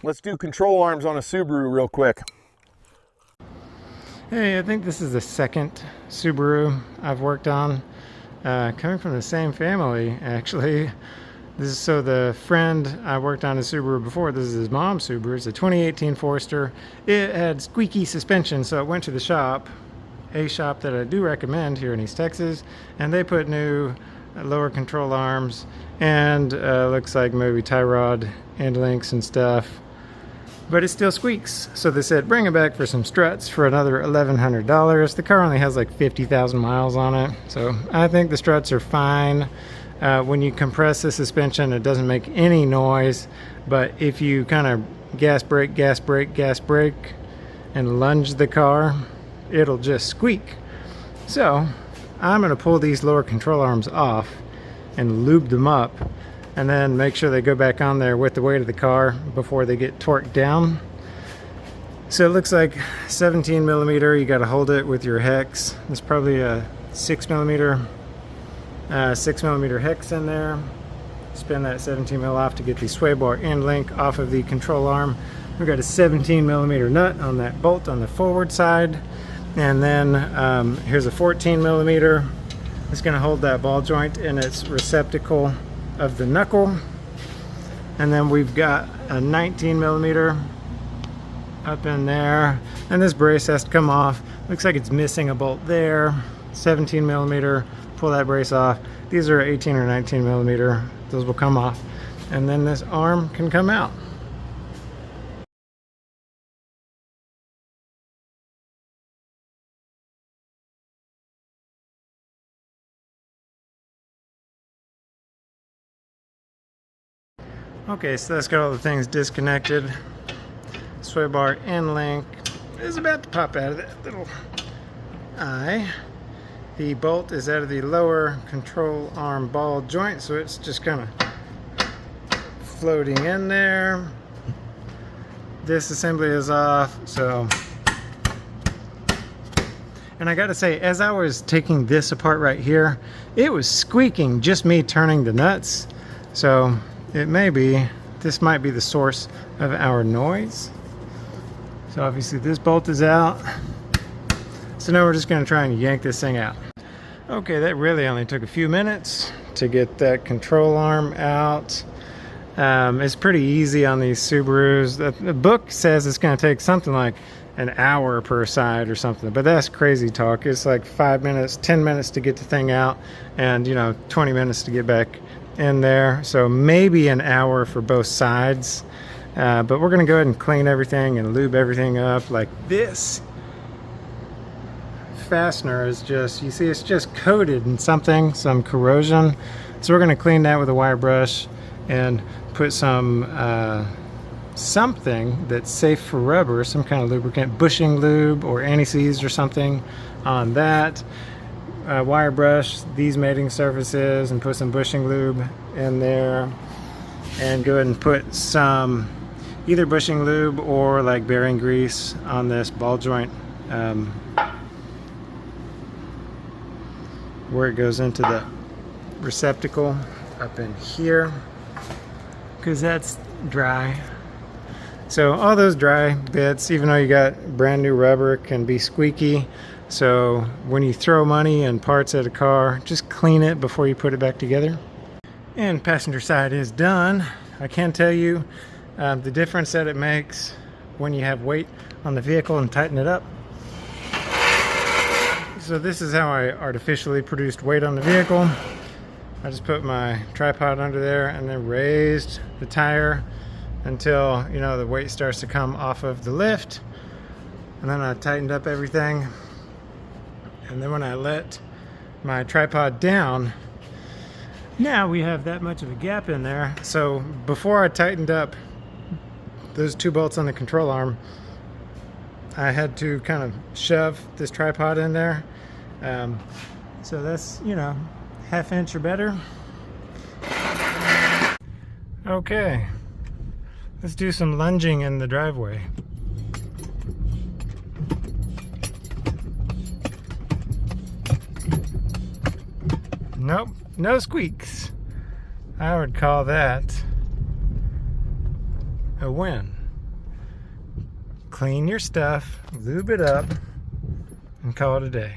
Let's do control arms on a Subaru real quick. Hey, I think this is the second Subaru I've worked on, coming from the same family, actually. So the friend I worked on a Subaru before, this is his mom's Subaru. It's a 2018 Forester. It had squeaky suspension, so it went to the shop, a shop that I do recommend here in East Texas, and they put new lower control arms and looks like maybe tie rod end links and stuff. But it still squeaks. So they said, bring it back for some struts for another $1,100. The car only has like 50,000 miles on it. So I think the struts are fine. When you compress the suspension, it doesn't make any noise. But if you kind of gas brake, gas brake, gas brake, and lunge the car, it'll just squeak. So I'm gonna pull these lower control arms off and lube them up, and then make sure they go back on there with the weight of the car before they get torqued down. So it looks like 17 millimeter, you got to hold it with your hex. There's probably a 6 millimeter hex in there. Spin that 17 mil off to get the sway bar end link off of the control arm. We've got a 17 millimeter nut on that bolt on the forward side. And then here's a 14 millimeter. It's going to hold that ball joint in its receptacle of the knuckle. And then we've got a 19 millimeter up in there, and this brace has to come off. Looks like it's missing a bolt there. 17 millimeter, pull that brace off. These are 18 or 19 millimeter, those will come off, and then this arm can come out. Okay, so that's got all the things disconnected. Sway bar end link is about to pop out of that little eye. The bolt is out of the lower control arm ball joint, so it's just kind of floating in there. This assembly is off, so. And I gotta say, as I was taking this apart right here, it was squeaking, just me turning the nuts. So this might be the source of our noise. So obviously this bolt is out. So now we're just gonna try and yank this thing out. Okay, that really only took a few minutes to get that control arm out. It's pretty easy on these Subarus. The book says it's gonna take something like an hour per side or something, but that's crazy talk. It's like 5 minutes, 10 minutes to get the thing out, and 20 minutes to get back in there. So maybe an hour for both sides. But we're gonna go ahead and clean everything and lube everything up. Like this fastener is just, you see, it's just coated in some corrosion. So we're gonna clean that with a wire brush and put some something that's safe for rubber, some kind of lubricant, bushing lube or anti-seize or something on that. Wire brush these mating surfaces and put some bushing lube in there, and go ahead and put some either bushing lube or like bearing grease on this ball joint where it goes into the receptacle up in here, because that's dry. So all those dry bits, even though you got brand new rubber, can be squeaky. So when you throw money and parts at a car, just clean it before you put it back together. And passenger side is done. I can tell you the difference that it makes when you have weight on the vehicle and tighten it up. So this is how I artificially produced weight on the vehicle. I just put my tripod under there and then raised the tire until the weight starts to come off of the lift, and then I tightened up everything. And then when I let my tripod down, now we have that much of a gap in there. So before I tightened up those two bolts on the control arm, I had to kind of shove this tripod in there. So that's, ½ inch or better. Okay, let's do some lunging in the driveway. Nope, no squeaks. I would call that a win. clean your stuff, lube it up, and call it a day.